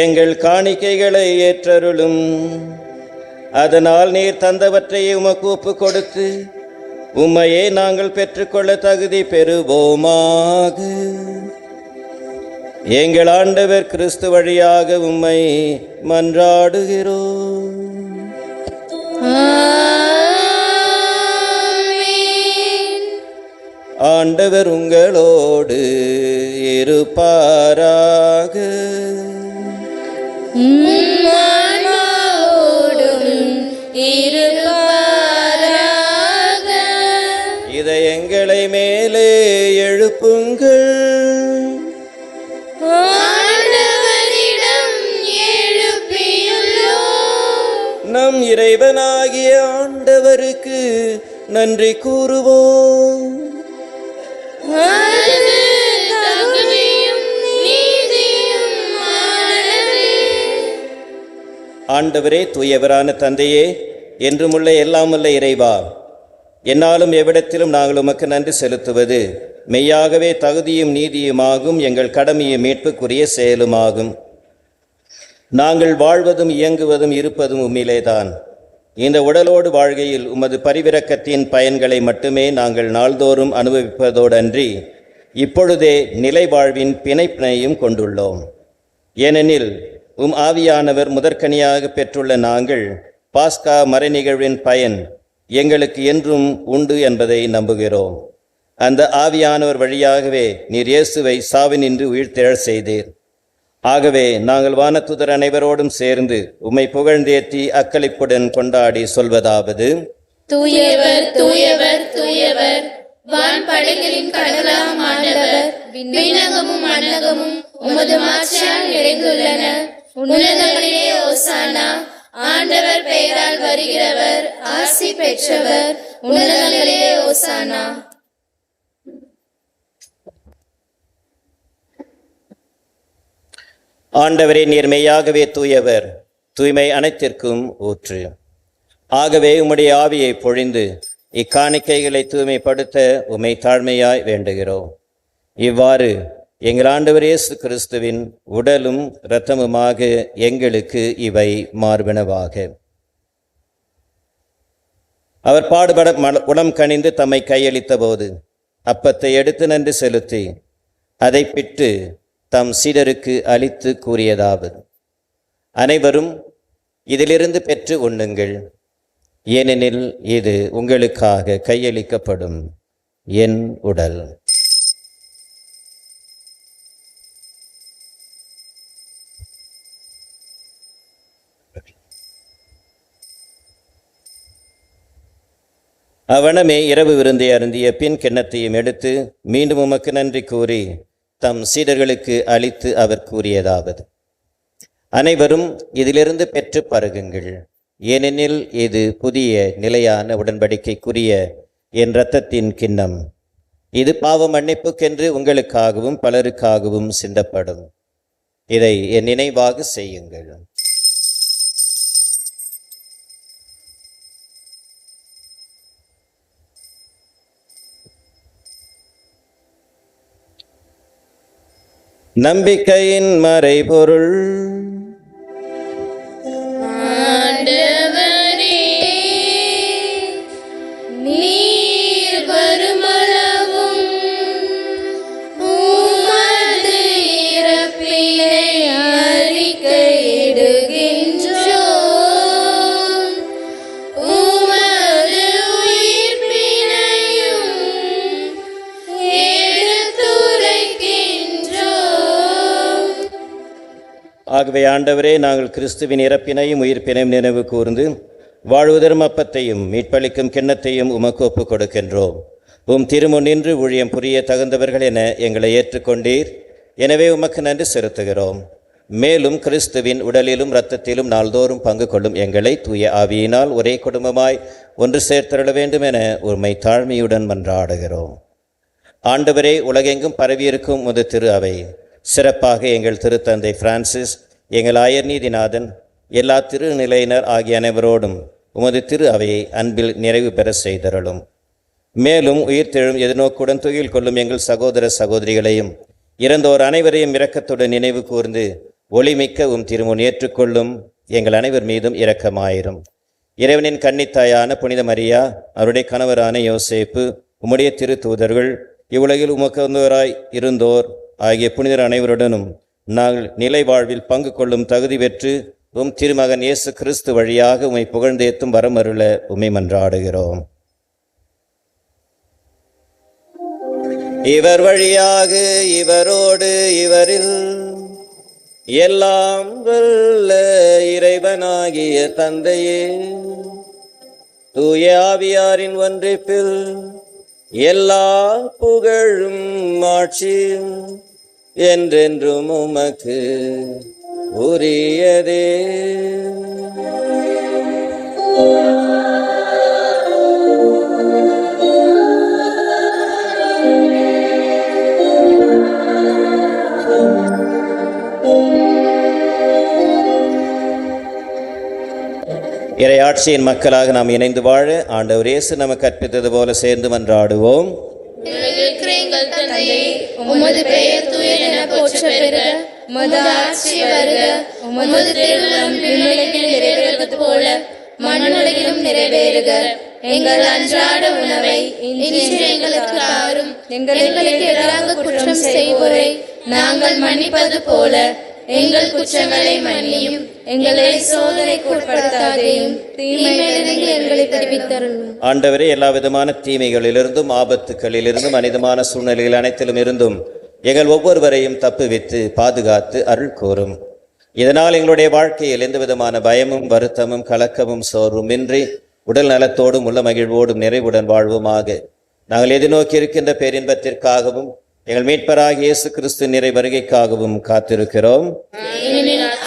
எங்கள் காணிக்கைகளை ஏற்றருளும். அதனால் நீர் தந்தவற்றையே உமக்கு ஒப்புக் கொடுத்து உம்மையே நாங்கள் பெற்றுக்கொள்ள தகுதி பெறுவோமாக. எங்கள் ஆண்டவர் கிறிஸ்து வழியாக உம்மை மன்றாடுகிறோம். ஆண்டவர் உங்களோடு இருப்பாராக. இதயங்களை மேலே எழுப்புங்கள். நம் இறைவனாகிய ஆண்டவருக்கு நன்றி கூறுவோம். ஆண்டவரே, தூயவரான தந்தையே, என்றுமுள்ள எல்லாமுள்ள இறைவா, என்னாலும் எவ்விடத்திலும் நாங்கள் உமக்கு நன்றி செலுத்துவது மெய்யாகவே தகுதியும் நீதியுமாகும், எங்கள் கடமையும் மீட்புக்குரிய செயலுமாகும். நாங்கள் வாழ்வதும் இயங்குவதும் இருப்பதும் உம்மிலேதான். இந்த உடலோடு வாழ்கையில் உமது பரிவிரக்கத்தின் பயன்களை மட்டுமே நாங்கள் நாள்தோறும் அனுபவிப்பதோடன்றி இப்பொழுதே நிலை வாழ்வின் பிணைப்பினையும் கொண்டுள்ளோம். ஏனெனில் ஆவியானவர் முதற்கனியாக பெற்றுள்ள நாங்கள் பாஸ்கா மறைநிகழ்வின் பயன் எங்களுக்கு என்றும் உண்டு என்பதை நம்புகிறோம். அந்த ஆவியானவர் வழியாகவே நீர் இயேசுவை சாவினின்று உயிர்த்தெழச் செய்தீர். ஆகவே நாங்கள் வானதூதர் அனைவரோடும் சேர்ந்து உம்மை புகழ்ந்தேத்தி அக்களிப்புடன் கொண்டாடி சொல்வதாவது: தூயவர் தூயவர் தூயவர், வான்படைகளின் கடலாம் ஆண்டவர், விண்ணகமும் மண்ணகமும் உமது மாட்சியால் நிறைந்துள்ளன. உன்னதங்களிலே ஓசானா. ஆண்டவர் பெயரால் வருகிறவர் ஆசி பெற்றவர். உன்னதங்களிலே ஓசானா. ஆண்டவரே, நீர் மெய்யாகவே தூயவர், தூய்மை அனைத்திற்கும் ஊற்று. ஆகவே உம்முடைய ஆவியை பொழிந்து இக்காணிக்கைகளை தூய்மைப்படுத்த உம்மை தாழ்மையாய் வேண்டுகிறோம். இவ்வாறு எங்கள் ஆண்டவர் இயேசு கிறிஸ்துவின் உடலும் இரத்தமுமாக எங்களுக்கு இவை மார்பனவாக. அவர் பாடுபட உளம் கனிந்து தம்மை கையளித்த போது அப்பத்தை எடுத்து நன்றி செலுத்தி அதை பிட்டு தம் சீடருக்கு அளித்து கூறியதாவது: அனைவரும் இதிலிருந்து பெற்று உண்ணுங்கள், ஏனெனில் இது உங்களுக்காக கையளிக்கப்படும் என் உடல். அவனமே இரவு விருந்தை அருந்திய பின் கிண்ணத்தையும் எடுத்து மீண்டும் உமக்கு நன்றி கூறி தம் சீடர்களுக்கு அளித்து அவர் கூறியதாவது: அனைவரும் இதிலிருந்து பெற்று பருகுங்கள், ஏனெனில் இது புதிய நிலையான உடன்படிக்கைக்குரிய என் இரத்தத்தின் கிண்ணம். இது பாவ மன்னிப்புக்கென்று உங்களுக்காகவும் பலருக்காகவும் சிந்தப்படும். இதை என் நினைவாக செய்யுங்கள். நம்பிக்கையின் மறைபொருள். ஆண்டவரே, நீர் வருமளவும் உமது இறப்பினை அறிக்கையிடுகின்றோம். உமது உயிர்ப்பினையும் ஆகவே ஆண்டவரே, நாங்கள் கிறிஸ்துவின் இறப்பினையும் உயிர்ப்பினையும் நினைவு கூர்ந்து வாழ்வுதரும் அப்பத்தையும் மீட்பளிக்கும் கிண்ணத்தையும் உமக்கு ஒப்புக் கொடுக்கின்றோம். திருமுன் நின்று ஊழியம் புரிய தகுந்தவர்கள் என எங்களை ஏற்றுக்கொண்டீர். எனவே உமக்கு நன்றி செலுத்துகிறோம். மேலும் கிறிஸ்துவின் உடலிலும் இரத்தத்திலும் நாள்தோறும் பங்கு கொள்ளும் எங்களை தூய ஆவியினால் ஒரே குடும்பமாய் ஒன்று சேர்த்தருள வேண்டும் என உம்மை தாழ்மையுடன் மன்றாடுகிறோம். ஆண்டவரே, உலகெங்கும் பரவியிருக்கும் உமது திரு அவை, சிறப்பாக எங்கள் திருத்தந்தை பிரான்சிஸ், எங்கள் ஆயர் நீதிநாதன், எல்லா திருநிலையினர் ஆகிய அனைவரோடும் உமது திரு அவையை அன்பில் நிறைவு பெற செய்தருளும். மேலும் உயிர்த்தெழும் எதிர்நோக்குடன் துயில் கொள்ளும் எங்கள் சகோதர சகோதரிகளையும் இறந்தோர் அனைவரையும் இரக்கத்துடன் நினைவு கூர்ந்து ஒளிமிக்க திருமுன் ஏற்றுக்கொள்ளும் எங்கள் அனைவர் மீதும் இரக்கமாயிரும். இறைவனின் கன்னித்தாயான புனித மரியா, அவருடைய கணவரான யோசேப்பு, உம்முடைய திரு தூதர்கள், இவ்வுலகில் உமக்குவராய் இருந்தோர் ஆகிய புனிதர் அனைவருடனும் நாங்கள் நிலை வாழ்வில் பங்கு கொள்ளும் தகுதி பெற்று திருமகன் இயேசு கிறிஸ்து வழியாக உம்மை புகழ்ந்தேத்தும் வரமருள உம்மை மன்றாடுகிறோம். இவர் வழியாக இவரோடு இவரில் எல்லாம் வல்ல இறைவனாகிய தந்தையே, தூய ஆவியாரின் ஒன்றிப்பில் எல்லா புகழும் ஆட்சியும் என்றென்றும் உமக்கு உரியதே. இறையாட்சியின் மக்களாக நாம் இணைந்து வாழ ஆண்டவர் இயேசு நமக்கு கற்பித்தது போல சேர்ந்து மன்றாடுவோம். எங்கள் தந்தையே, உமது பெயர் தூயது என போற்ற பெறுக. உமது ஆட்சி வருக. உமது திருவுளம் விண்ணுலகில் நிறைவேறுவது போல மண்ணுலகிலும் நிறைவேறுக. எங்கள் அன்றாட உணவை இன்று எங்களுக்கு தாரும். எங்களுக்கு எதிராக குற்றம் செய்வோரை நாங்கள் மன்னிப்பது போல எங்கள் குற்றங்களை மன்னியும். எங்களை சோதனைக்கு உட்படுத்தாதேயும், தீமையிலிருந்து எங்களை விடுவித்தருளும். ஆண்டவரே, எல்லா விதமான தீமைகளிலிருந்தும் ஆபத்துக்களிலிருந்தும் அனிதமான சூழ்நிலைகள் அனைத்திலும் இருந்தும் எங்கள் ஒவ்வொருவரையும் தப்புவித்து பாதுகாத்து அருள் கூறும். இதனால் எங்களுடைய வாழ்க்கையில் எந்த விதமான பயமும் வருத்தமும் கலக்கமும் சோர்வும் இன்றி உடல் நலத்தோடும் உள்ள மகிழ்வோடும் நிறைவுடன் வாழ்வுமாக நாங்கள் எதிர்நோக்கி இருக்கின்ற பேரின்பத்திற்காகவும் எங்கள் மீட்பராகிய இயேசு கிறிஸ்து நிறை வருகைக்காகவும் காத்திருக்கிறோம்.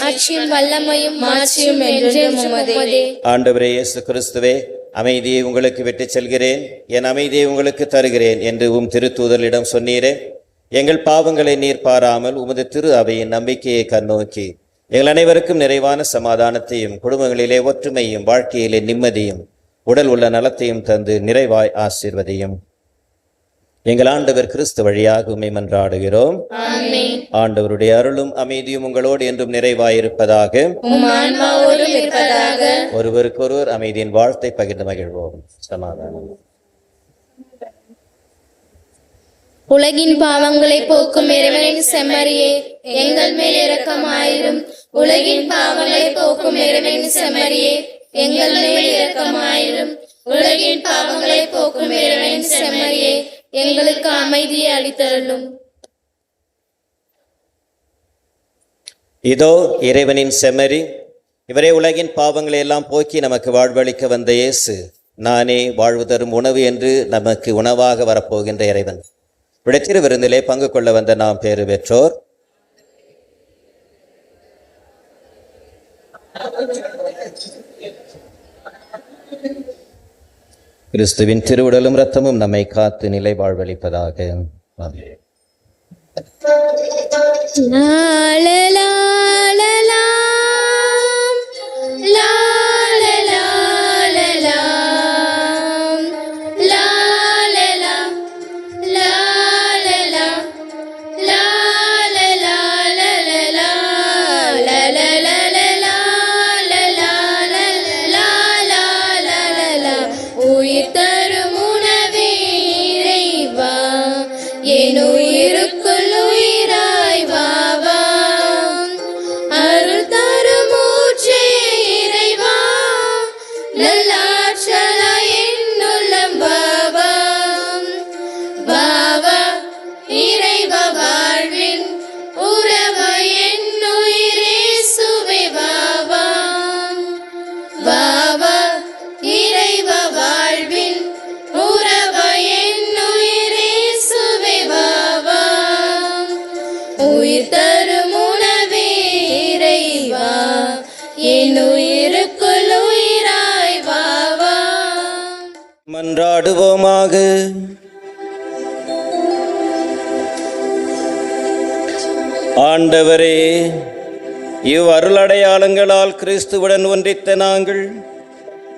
ஆட்சியும் வல்லமையும் மாட்சியும் என்றென்றும் உமதே. ஆண்டவரே இயேசு கிறிஸ்துவே, அமைதியை உங்களுக்கு விட்டுச் செல்கிறேன், என் அமைதியை உங்களுக்கு தருகிறேன் என்று திருத்தூதரிடம் சொன்னீரே. எங்கள் பாவங்களை நீர் பாராமல் உமது திரு அவையின் நம்பிக்கையை கண்ணோக்கி எங்கள் அனைவருக்கும் நிறைவான சமாதானத்தையும் குடும்பங்களிலே ஒற்றுமையும் வாழ்க்கையிலே நிம்மதியும் உடல் உள்ள நலத்தையும் தந்து நிறைவாய் ஆசீர்வதியும். எங்கள் ஆண்டவர் கிறிஸ்து வழியாக உம்மை மன்றாடுகிறோம். ஆண்டவருடைய அருளும் அமைதியும் உங்களோடு என்றும் நிறைவாயிருப்பதாக. ஒருவருக்கொருவர் அமைதியின் வாழ்த்தை பகிர்ந்து மகிழ்வோம். சமாதானம். உலகின் பாவங்களை போக்கும் இறைவனின் செம்மறியே, எங்கள் மேல் இரக்கமாயிரும். உலகின் பாவங்களை போக்கும் இறைவனின் செம்மறியே, எங்கள் மேல் இரக்கமாயிரும். உலகின் பாவங்களை போக்கும் இறைவனின் செம்மறியே, எங்களுக்கு அமைதியை அளித்தருளும். இதோ இறைவனின் செம்மறி, இவரே உலகின் பாவங்களை எல்லாம் போக்கி நமக்கு வாழ்வளிக்க வந்த இயேசு. நானே வாழ்வு தரும் உணவு என்று நமக்கு உணவாக வரப்போகின்ற இறைவன். விடத்திரு விருந்திலே பங்கு கொள்ள வந்த நாம் பேறு பெற்றோர். கிறிஸ்துவின் திருவுடலும் இரத்தமும் நம்மை காத்து நிலை வாழ்வளிப்பதாக. மன்றாடுவோமாக. ஆண்டவரே, இவ்வருளடையாளங்களால் கிறிஸ்துவுடன் ஒன்றித்த நாங்கள்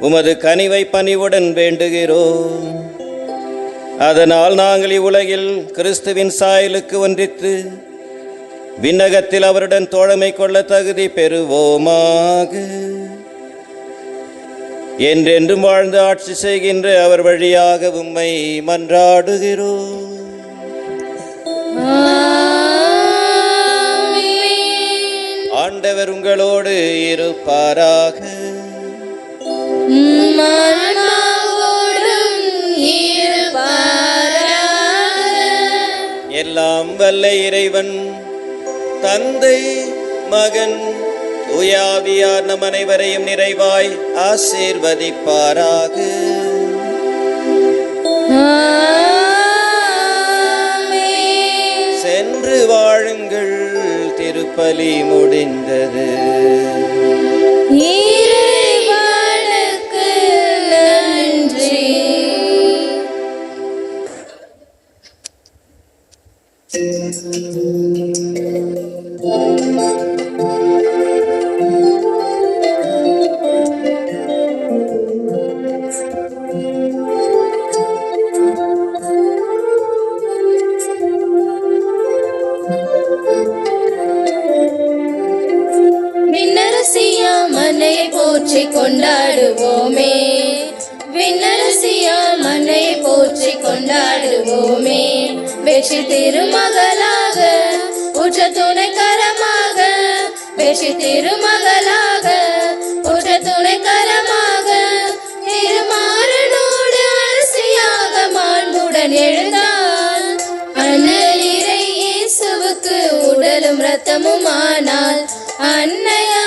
உமது கனிவை பணிவுடன் வேண்டுகிறோம். அதனால் நாங்கள் இவ்வுலகில் கிறிஸ்துவின் சாயலுக்கு ஒன்றித்து விண்ணகத்தில் அவருடன் தோழமை கொள்ள தகுதி பெறுவோமாக. என்றென்றும் வாழ்ந்து ஆட்சி செய்கின்ற அவர் வழியாக உம்மை மன்றாடுகிறோம். ஆண்டவர் உங்களோடு இருப்பாராக. வல்ல இறைவன் தந்தை, மகன், தூயாவியார் நம் அனைவரையும் நிறைவாய் ஆசீர்வதிப்பாராக. சென்று வாழுங்கள், திருப்பலி முடிந்தது. இறைவனுக்கு நன்றி. விண்ணரசியா மன்னையை போற்றி கொண்டாடுவோமே, விண்ணரசியா மன்னையை போற்றி கொண்டாடுவோமே. வெற்றி திருமகளாக உற்ற துணைக்கரமாக, வெற்றி திருமகளாக உற்ற துணைக்கரமாக, திருமாறனோடு அரசியாக மாண்புடன் எழுந்தாள். அண்ணல் இறை இயேசுவுக்கு உடலும் இரத்தமும் ஆனால், அன்னையா